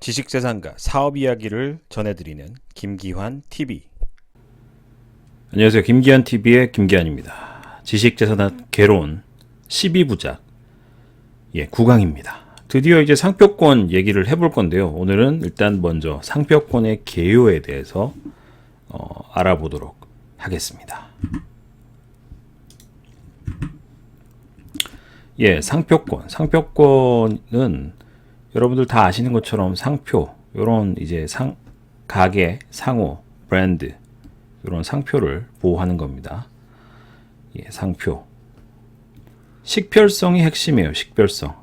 지식재산가 사업 이야기를 전해드리는 김기환 TV. 안녕하세요. 김기환 TV의 김기환입니다. 지식재산학 개론 12부작 9강입니다. 드디어 이제 상표권 얘기를 해볼 건데요. 오늘은 일단 먼저 상표권의 개요에 대해서 알아보도록 하겠습니다. 상표권은 여러분들 다 아시는 것처럼 상표, 요런 이제 가게, 상호, 브랜드, 요런 상표를 보호하는 겁니다. 상표. 식별성이 핵심이에요. 식별성.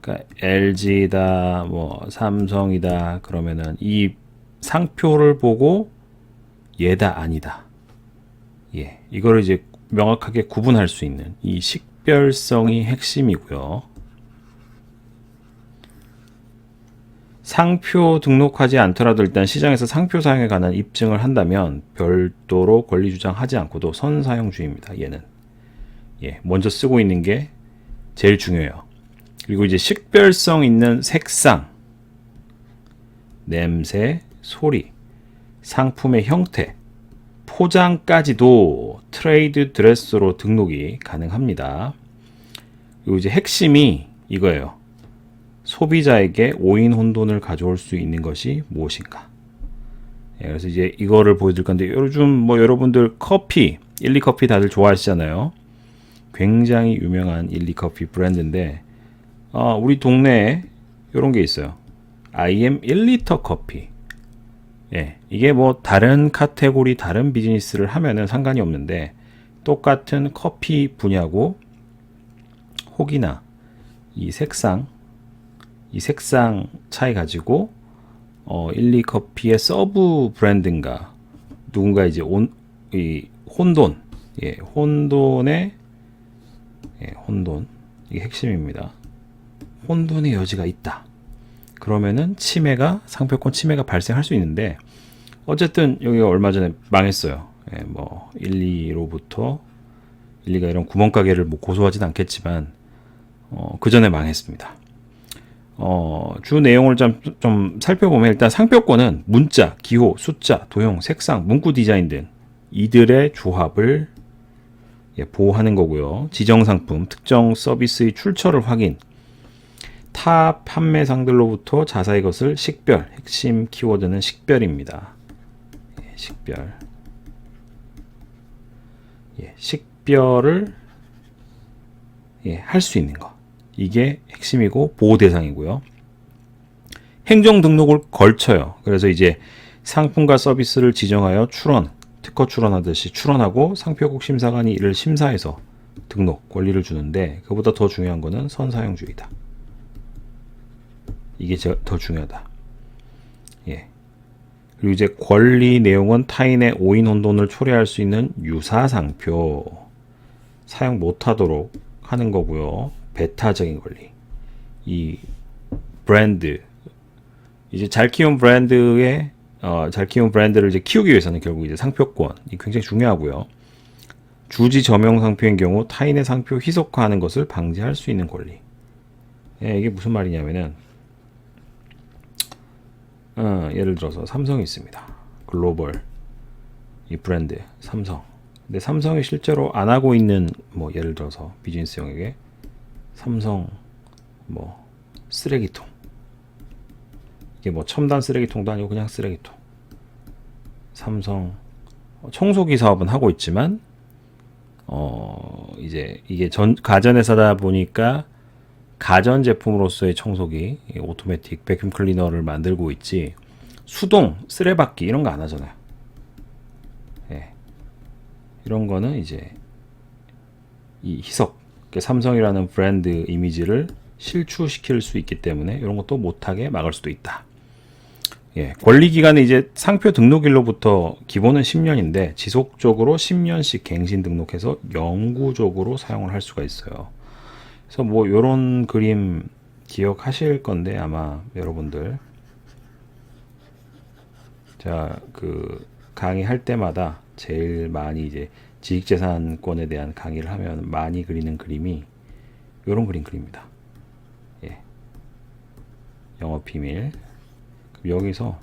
그러니까 LG다, 삼성이다 그러면은 이 상표를 보고 얘다 아니다. 이거를 이제 명확하게 구분할 수 있는 이 식별성이 핵심이고요. 상표 등록하지 않더라도 일단 시장에서 상표 사용에 관한 입증을 한다면 별도로 권리 주장하지 않고도 선사용주의입니다. 얘는 먼저 쓰고 있는 게 제일 중요해요. 그리고 이제 식별성 있는 색상, 냄새, 소리, 상품의 형태, 포장까지도 트레이드 드레스로 등록이 가능합니다. 그리고 이제 핵심이 이거예요. 소비자에게 오인 혼돈을 가져올 수 있는 것이 무엇인가. 그래서 이제 이거를 보여드릴 건데, 요즘 여러분들 커피, 일리커피 다들 좋아하시잖아요. 굉장히 유명한 일리커피 브랜드인데, 우리 동네에 이런 게 있어요. IM 1리터 커피. 이게 다른 카테고리, 다른 비즈니스를 하면은 상관이 없는데, 똑같은 커피 분야고, 혹이나 이 색상 차이 가지고 1,2커피의 서브 브랜드인가 누군가 이제 혼돈, 혼돈의 혼돈, 이게 핵심입니다. 혼돈의 여지가 있다. 그러면은 상표권 침해가 발생할 수 있는데, 어쨌든 여기가 얼마 전에 망했어요. 1,2로부터 1,2가 이런 구멍가게를 고소하진 않겠지만 그 전에 망했습니다. 주 내용을 좀 살펴보면, 일단 상표권은 문자, 기호, 숫자, 도형, 색상, 문구 디자인 등 이들의 조합을 보호하는 거고요. 지정 상품, 특정 서비스의 출처를 확인, 타 판매상들로부터 자사의 것을 식별, 핵심 키워드는 식별입니다. 식별. 식별을 할 수 있는 것. 이게 핵심이고 보호 대상이고요. 행정 등록을 걸쳐요. 그래서 이제 상품과 서비스를 지정하여 특허 출원하듯이 출원하고 상표국 심사관이 이를 심사해서 등록 권리를 주는데, 그보다 더 중요한 거는 선사용주의다. 이게 더 중요하다. 그리고 이제 권리 내용은 타인의 오인 혼돈을 초래할 수 있는 유사 상표 사용 못하도록 하는 거고요. 배타적인 권리. 이 브랜드, 이제 잘 키운 브랜드를 이제 키우기 위해서는 결국 이제 상표권이 굉장히 중요하고요. 주지 저명 상표인 경우 타인의 상표 희석화하는 것을 방지할 수 있는 권리. 이게 무슨 말이냐면은, 예를 들어서 삼성이 있습니다. 글로벌 이 브랜드 삼성. 근데 삼성이 실제로 안 하고 있는 예를 들어서 비즈니스용에게 삼성 쓰레기통, 이게 첨단 쓰레기통도 아니고 그냥 쓰레기통. 삼성 청소기 사업은 하고 있지만 이제 이게 가전회사다 보니까 가전 제품으로서의 청소기, 오토매틱 베큐um 클리너를 만들고 있지, 수동 쓰레받기 이런 거 안 하잖아요. 이런 거는 이제 이 희석, 삼성이라는 브랜드 이미지를 실추시킬 수 있기 때문에 이런 것도 못하게 막을 수도 있다. 권리기간은 이제 상표 등록일로부터 기본은 10년인데 지속적으로 10년씩 갱신 등록해서 영구적으로 사용을 할 수가 있어요. 그래서 요런 그림 기억하실 건데, 아마 여러분들 제가 강의할 때마다 제일 많이 이제 지식재산권에 대한 강의를 하면 많이 그리는 그림이 요런 그림입니다. 영업 비밀. 여기서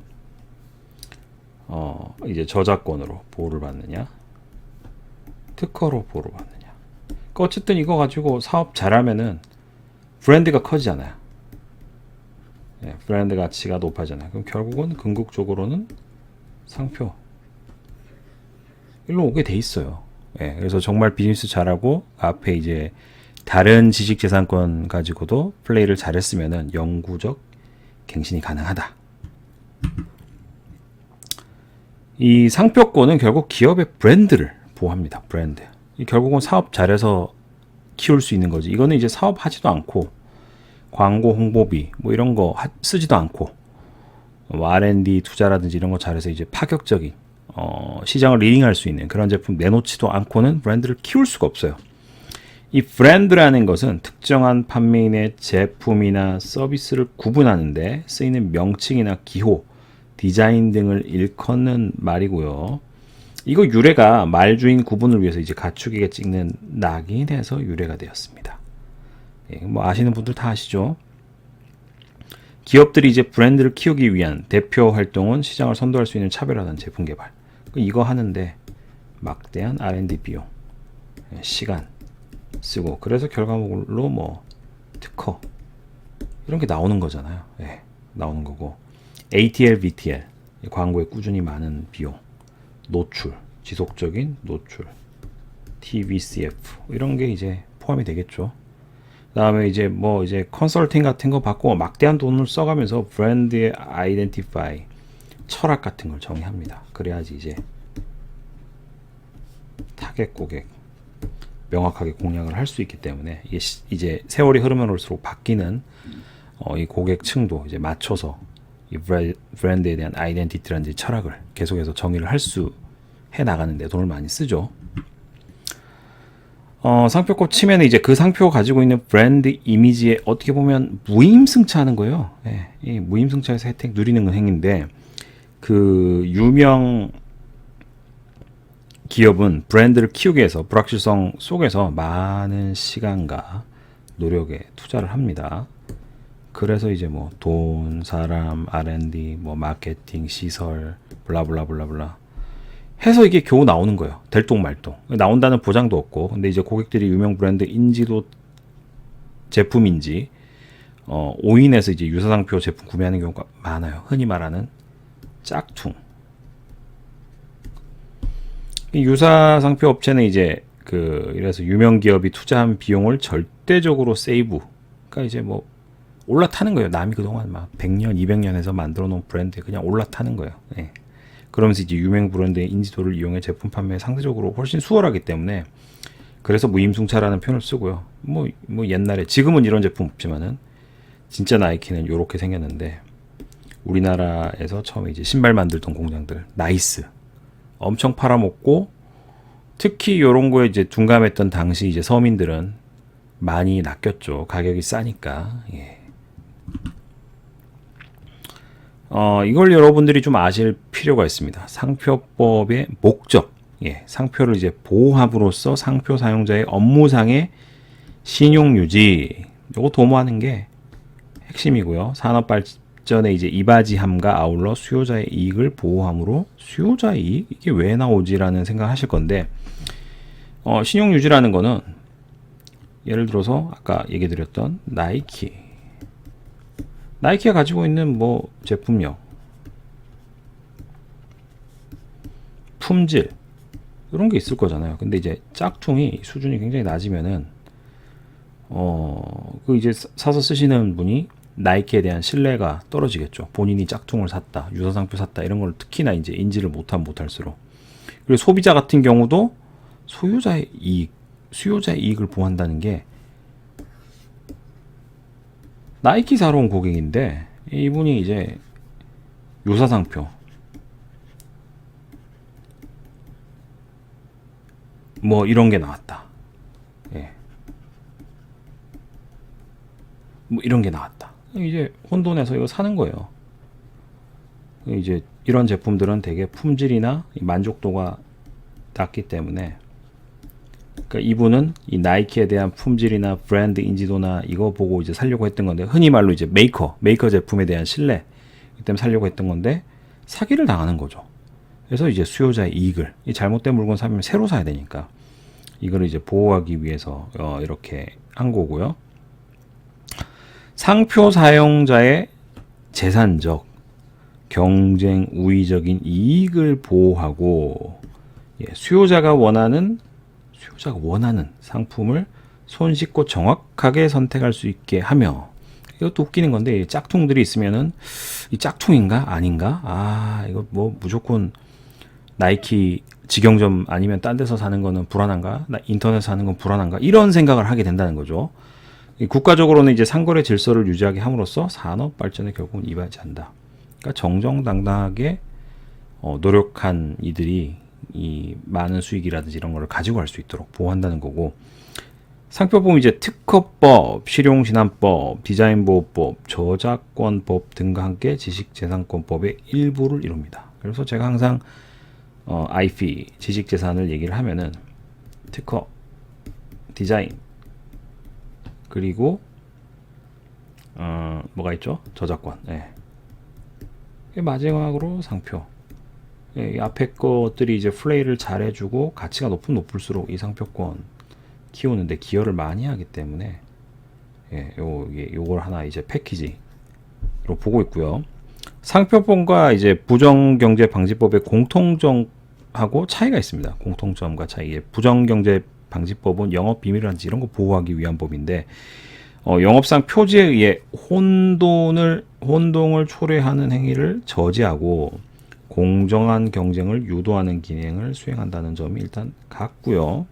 이제 저작권으로 보호를 받느냐, 특허로 보호를 받느냐. 그러니까 어쨌든 이거 가지고 사업 잘하면은 브랜드가 커지잖아요. 예, 브랜드 가치가 높아지잖아요. 그럼 결국은 궁극적으로는 상표 일로 오게 돼 있어요. 예, 그래서 정말 비즈니스 잘하고 앞에 이제 다른 지식재산권 가지고도 플레이를 잘했으면은 영구적 갱신이 가능하다. 이 상표권은 결국 기업의 브랜드를 보호합니다. 브랜드. 이 결국은 사업 잘해서 키울 수 있는 거지. 이거는 이제 사업하지도 않고 광고 홍보비 뭐 이런 거 쓰지도 않고 뭐 R&D 투자라든지 이런 거 잘해서 이제 파격적인 시장을 리딩할 수 있는 그런 제품 내놓지도 않고는 브랜드를 키울 수가 없어요. 이 브랜드라는 것은 특정한 판매인의 제품이나 서비스를 구분하는데 쓰이는 명칭이나 기호, 디자인 등을 일컫는 말이고요. 이거 유래가 말주인 구분을 위해서 이제 가축에게 찍는 낙인에서 유래가 되었습니다. 예, 뭐 아시는 분들 다 아시죠? 기업들이 이제 브랜드를 키우기 위한 대표 활동은 시장을 선도할 수 있는 차별화된 제품 개발. 이거 하는데 막대한 R&D 비용, 시간 쓰고 그래서 결과물로 뭐 특허 이런 게 나오는 거잖아요. 예, 나오는 거고 ATL, BTL 광고에 꾸준히 많은 비용, 노출, 지속적인 노출, TVCF 이런 게 이제 포함이 되겠죠. 그다음에 이제 뭐 이제 컨설팅 같은 거 받고 막대한 돈을 써가면서 브랜드의 아이덴티파이 철학 같은 걸 정의합니다. 그래야지 이제 타겟 고객 명확하게 공략을 할 수 있기 때문에 이게 이제 세월이 흐르면 올수록 바뀌는 이 고객층도 이제 맞춰서 이 브랜드에 대한 아이덴티티라든지 철학을 계속해서 정의를 할 수 해 나가는데 돈을 많이 쓰죠. 상표권 치면은 이제 그 상표가 가지고 있는 브랜드 이미지에 어떻게 보면 무임승차하는 거예요. 예, 이 무임승차에서 혜택 누리는 행위인데 그 유명 기업은 브랜드를 키우기 위해서 불확실성 속에서 많은 시간과 노력에 투자를 합니다. 그래서 이제 뭐 돈, 사람, R&D, 뭐 마케팅, 시설, 블라블라블라블라 해서 이게 겨우 나오는 거예요. 될똥말똥. 나온다는 보장도 없고. 근데 이제 고객들이 유명 브랜드 인지도 제품인지 오인해서 이제 유사상표 제품 구매하는 경우가 많아요. 흔히 말하는 짝퉁. 이 유사상표 업체는 이제 이래서 유명 기업이 투자한 비용을 절대적으로 세이브. 그러니까 이제 뭐 올라타는 거예요. 남이 그동안 막 100년, 200년 해서 만들어 놓은 브랜드에 그냥 올라타는 거예요. 예. 그러면서 이제 유명 브랜드의 인지도를 이용해 제품 판매에 상대적으로 훨씬 수월하기 때문에 그래서 무임승차라는 표현을 쓰고요. 뭐 옛날에 지금은 이런 제품 없지만은 진짜 나이키는 요렇게 생겼는데 우리나라에서 처음에 이제 신발 만들던 공장들 나이스 엄청 팔아먹고 특히 요런 거에 이제 둔감했던 당시 이제 서민들은 많이 낚였죠. 가격이 싸니까. 예. 이걸 여러분들이 좀 아실 필요가 있습니다. 상표법의 목적. 예, 상표를 이제 보호함으로써 상표 사용자의 업무상의 신용 유지. 요거 도모하는 게 핵심이고요. 산업 발전에 이제 이바지함과 아울러 수요자의 이익을 보호함으로 수요자의 이익? 이게 왜 나오지라는 생각을 하실 건데 신용 유지라는 거는 예를 들어서 아까 얘기 드렸던 나이키가 가지고 있는 뭐 제품력, 품질 이런 게 있을 거잖아요. 근데 이제 짝퉁이 수준이 굉장히 낮으면은 그 이제 사서 쓰시는 분이 나이키에 대한 신뢰가 떨어지겠죠. 본인이 짝퉁을 샀다, 유사상표 샀다 이런 걸 특히나 이제 인지를 못할수록. 그리고 소비자 같은 경우도 수요자의 이익을 보호한다는 게 나이키 사러 온 고객인데 이분이 이제 유사상표 뭐 이런 게 나왔다. 예. 뭐 이런 게 나왔다. 이제 혼돈해서 이거 사는 거예요. 이제 이런 제품들은 되게 품질이나 만족도가 낮기 때문에 그러니까 이분은 이 나이키에 대한 품질이나 브랜드 인지도나 이거 보고 이제 살려고 했던 건데, 흔히 말로 이제 메이커 제품에 대한 신뢰 때문에 살려고 했던 건데 사기를 당하는 거죠. 그래서 이제 수요자의 이익을, 이 잘못된 물건 사면 새로 사야 되니까 이거를 이제 보호하기 위해서 이렇게 한 거고요. 상표 사용자의 재산적, 경쟁 우위적인 이익을 보호하고, 수요자가 원하는 상품을 손쉽고 정확하게 선택할 수 있게 하며, 이것도 웃기는 건데 이 짝퉁들이 있으면은 이 짝퉁인가 아닌가, 이거 뭐 무조건 나이키 직영점 아니면 딴 데서 사는 거는 불안한가, 인터넷 사는 건 불안한가, 이런 생각을 하게 된다는 거죠. 국가적으로는 이제 상거래 질서를 유지하게 함으로써 산업 발전에 결국은 이바지한다. 그러니까 정정당당하게 노력한 이들이 이 많은 수익이라든지 이런 거를 가지고 갈 수 있도록 보호한다는 거고, 상표 보면 이제 특허법, 실용신안법, 디자인보호법, 저작권법 등과 함께 지식재산권법의 일부를 이룹니다. 그래서 제가 항상 IP, 지식재산을 얘기를 하면은 특허, 디자인, 그리고 뭐가 있죠? 저작권. 마지막으로 상표. 이 앞에 것들이 이제 플레이를 잘해주고 가치가 높을수록 이 상표권 키우는데 기여를 많이 하기 때문에 요걸 하나 이제 패키지로 보고 있고요. 상표법과 이제 부정경제방지법의 공통점하고 차이가 있습니다. 공통점과 차이. 부정경제방지법은 영업비밀이라든지 이런 거 보호하기 위한 법인데, 영업상 표지에 의해 혼동을 초래하는 행위를 저지하고 공정한 경쟁을 유도하는 기능을 수행한다는 점이 일단 같고요.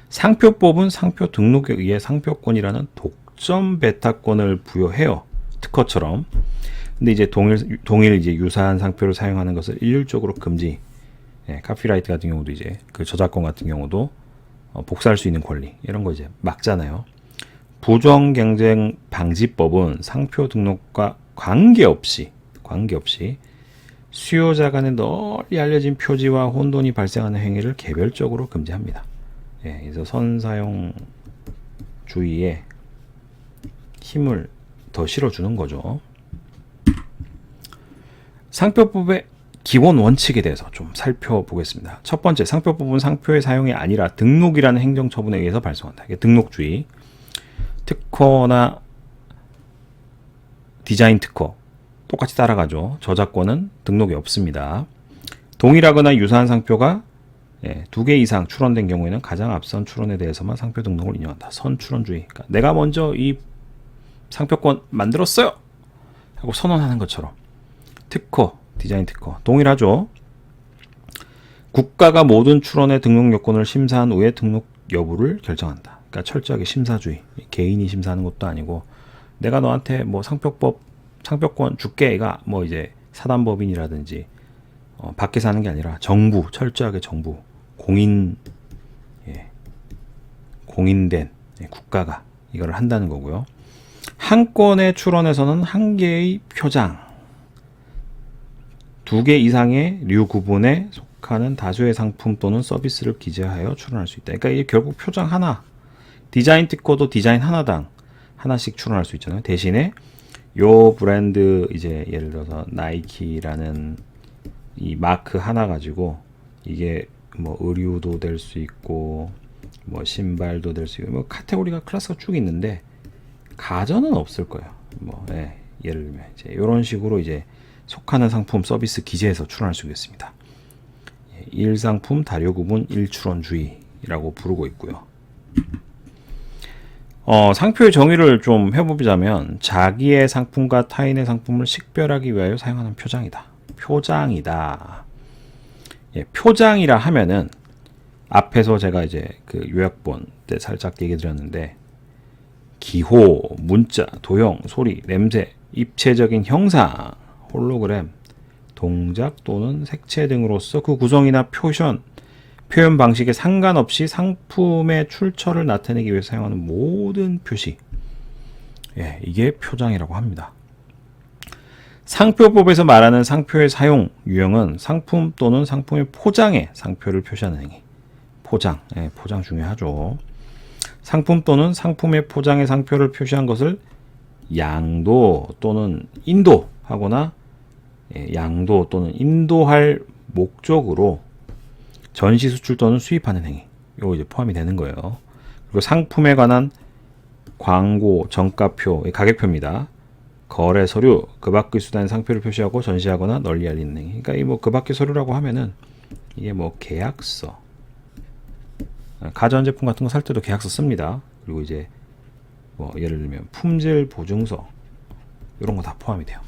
상표법은 상표 등록에 의해 상표권이라는 독점 배타권을 부여해요. 특허처럼. 근데 이제 동일 이제 유사한 상표를 사용하는 것을 일률적으로 금지. 카피라이트 같은 경우도 이제 그 저작권 같은 경우도 복사할 수 있는 권리, 이런 거 이제 막잖아요. 부정경쟁 방지법은 상표 등록과 관계없이 수요자 간에 널리 알려진 표지와 혼돈이 발생하는 행위를 개별적으로 금지합니다. 그래서 선사용주의에 힘을 더 실어주는 거죠. 상표법의 기본 원칙에 대해서 좀 살펴보겠습니다. 첫 번째, 상표법은 상표의 사용이 아니라 등록이라는 행정처분에 의해서 발생한다. 이게 등록주의. 특허나 디자인 특허 똑같이 따라가죠. 저작권은 등록이 없습니다. 동일하거나 유사한 상표가 2개 이상 출원된 경우에는 가장 앞선 출원에 대해서만 상표 등록을 인정한다. 선출원주의. 그러니까 내가 먼저 이 상표권 만들었어요 하고 선언하는 것처럼. 특허, 디자인 특허 동일하죠. 국가가 모든 출원의 등록 요건을 심사한 후에 등록 여부를 결정한다. 그러니까 철저하게 심사주의. 개인이 심사하는 것도 아니고 내가 너한테 뭐 상표권 줄게, 이가 뭐 이제 사단법인이라든지 밖에서 하는 게 아니라 정부, 철저하게 정부, 공인된 국가가 이걸 한다는 거고요. 한 건의 출원에서는 한 개의 표장, 2개 이상의 류 구분에 속하는 다수의 상품 또는 서비스를 기재하여 출원할 수 있다. 그러니까 이게 결국 표장 하나, 디자인 특허도 디자인 하나당 하나씩 출원할 수 있잖아요. 대신에 요 브랜드 이제 예를 들어서 나이키라는 이 마크 하나 가지고 이게 뭐 의류도 될 수 있고 뭐 신발도 될 수 있고 뭐 카테고리가 클래스가 쭉 있는데 가전은 없을 거예요. 예를 들면 이제 이런 식으로 이제 속하는 상품 서비스 기재해서 출원할 수 있습니다. 일상품 다류 구분 일출원주의라고 부르고 있고요. 상표의 정의를 좀 해보자면 자기의 상품과 타인의 상품을 식별하기 위하여 사용하는 표장이다. 표장이라 하면은 앞에서 제가 이제 그 요약본 때 살짝 얘기 드렸는데 기호, 문자, 도형, 소리, 냄새, 입체적인 형상, 홀로그램, 동작 또는 색채 등으로서 그 구성이나 표현 방식에 상관없이 상품의 출처를 나타내기 위해 사용하는 모든 표시, 이게 표장이라고 합니다. 상표법에서 말하는 상표의 사용 유형은 상품 또는 상품의 포장에 상표를 표시하는 행위, 포장. 예, 포장 중요하죠. 상품 또는 상품의 포장의 상표를 표시한 것을 양도 또는 인도하거나 양도 또는 인도할 목적으로 전시 수출 또는 수입하는 행위. 이거 이제 포함이 되는 거예요. 그리고 상품에 관한 광고, 정가표, 가격표입니다. 거래 서류, 그 밖의 수단의 상표를 표시하고 전시하거나 널리 알리는 행위. 그러니까 이 뭐 그 밖의 서류라고 하면은 이게 뭐 계약서, 가전제품 같은 거 살 때도 계약서 씁니다. 그리고 이제 뭐 예를 들면 품질 보증서 이런 거 다 포함이 돼요.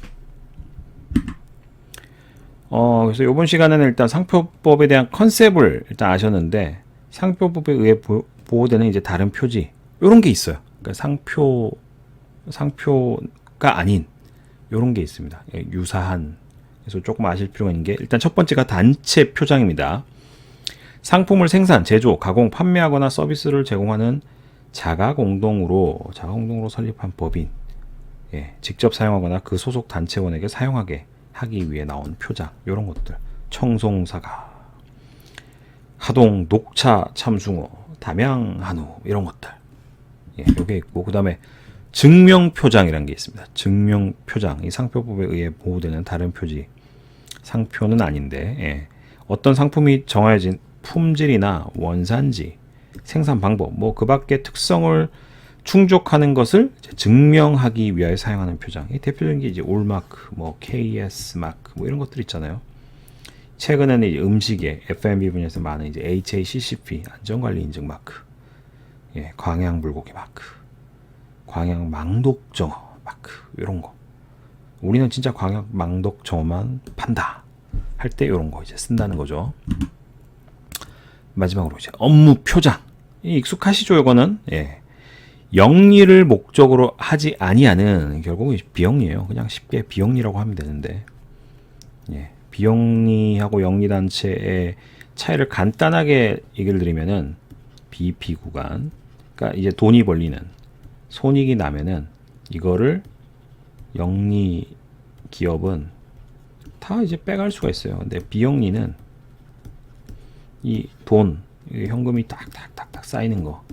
그래서 이번 시간에는 일단 상표법에 대한 컨셉을 일단 아셨는데 상표법에 의해 보호되는 이제 다른 표지 이런 게 있어요. 그러니까 상표가 아닌 이런 게 있습니다. 유사한. 그래서 조금 아실 필요가 있는 게 일단 첫 번째가 단체 표장입니다. 상품을 생산, 제조, 가공, 판매하거나 서비스를 제공하는 자가공동으로 설립한 법인, 직접 사용하거나 그 소속 단체원에게 사용하게 하기 위해 나온 표장, 이런 것들. 청송사가, 하동 녹차 참숭어, 담양 한우 이런 것들. 요게 있고 그 다음에 증명표장이라는 게 있습니다. 증명표장, 이 상표법에 의해 보호되는 다른 표지. 상표는 아닌데 어떤 상품이 정해진 품질이나 원산지, 생산 방법, 뭐 그 밖의 특성을 충족하는 것을 증명하기 위하여 사용하는 표장. 이 대표적인 게 이제 올마크, 뭐 KS 마크, 뭐 이런 것들 있잖아요. 최근에는 이제 음식에 F&B 분야에서 많은 이제 HACCP 안전관리 인증 마크, 광양 불고기 마크, 광양 망독정어 마크 이런 거. 우리는 진짜 광양 망독정어만 판다 할 때 이런 거 이제 쓴다는 거죠. 마지막으로 이제 업무 표장. 익숙하시죠? 이거는 영리를 목적으로 하지 아니하는 결국은 비영리예요. 그냥 쉽게 비영리라고 하면 되는데 비영리하고 영리단체의 차이를 간단하게 얘기를 드리면은 BP 구간, 그러니까 이제 돈이 벌리는 손익이 나면은 이거를 영리 기업은 다 이제 빼갈 수가 있어요. 근데 비영리는 이 돈, 현금이 딱딱딱딱 쌓이는 거,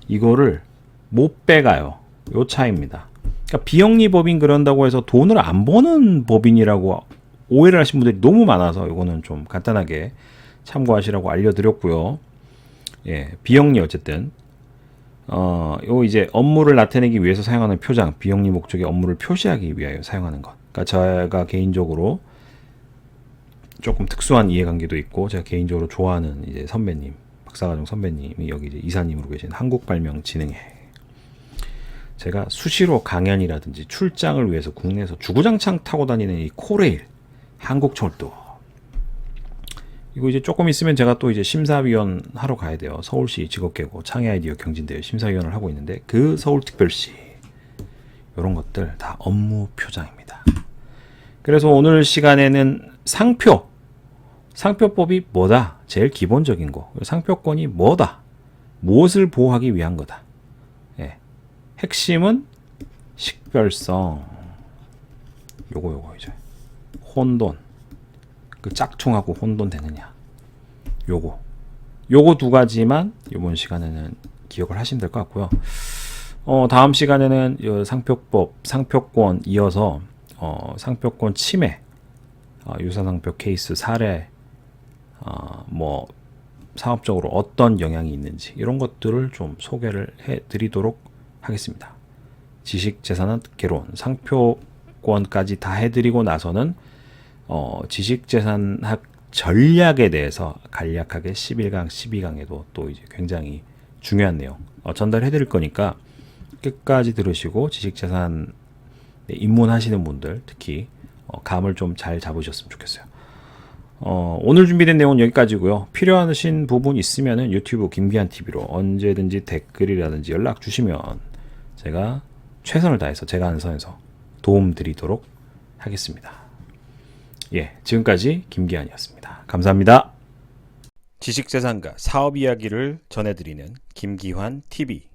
이거를 못 빼가요. 요 차이입니다. 그러니까 비영리 법인 그런다고 해서 돈을 안 버는 법인이라고 오해를 하신 분들이 너무 많아서 이거는 좀 간단하게 참고하시라고 알려드렸고요. 비영리 어쨌든 요 이제 업무를 나타내기 위해서 사용하는 표장, 비영리 목적의 업무를 표시하기 위하여 사용하는 것. 그러니까 제가 개인적으로 조금 특수한 이해관계도 있고 제가 개인적으로 좋아하는 이제 선배님, 박사과정 선배님이 여기 이제 이사님으로 계신 한국발명진흥회. 제가 수시로 강연이라든지 출장을 위해서 국내에서 주구장창 타고 다니는 이 코레일, 한국철도. 이거 이제 조금 있으면 제가 또 이제 심사위원 하러 가야 돼요. 서울시 직업계고 창의아이디어 경진대회 심사위원을 하고 있는데 그 서울특별시 이런 것들 다 업무 표장입니다. 그래서 오늘 시간에는 상표법이 뭐다? 제일 기본적인 거. 상표권이 뭐다? 무엇을 보호하기 위한 거다? 핵심은 식별성. 요거 이제 혼돈. 그 짝퉁하고 혼돈 되느냐? 요거 두 가지만 이번 시간에는 기억을 하시면 될 것 같고요. 다음 시간에는 상표법, 상표권 이어서 상표권 침해, 유사상표 케이스 사례, 뭐 사업적으로 어떤 영향이 있는지 이런 것들을 좀 소개를 해드리도록 하겠습니다. 지식재산은 개론, 상표권까지 다 해드리고 나서는 지식재산학 전략에 대해서 간략하게 11강, 12강에도 또 이제 굉장히 중요한 내용 전달해 드릴 거니까 끝까지 들으시고 지식재산 입문하시는 분들 특히 감을 좀 잘 잡으셨으면 좋겠어요. 오늘 준비된 내용은 여기까지고요. 필요하신 부분 있으면은 유튜브 김기한 TV로 언제든지 댓글이라든지 연락 주시면 제가 최선을 다해서 제가 아는 선에서 도움 드리도록 하겠습니다. 지금까지 김기한이었습니다. 감사합니다. 지식재산과 사업 이야기를 전해드리는 김기환 TV.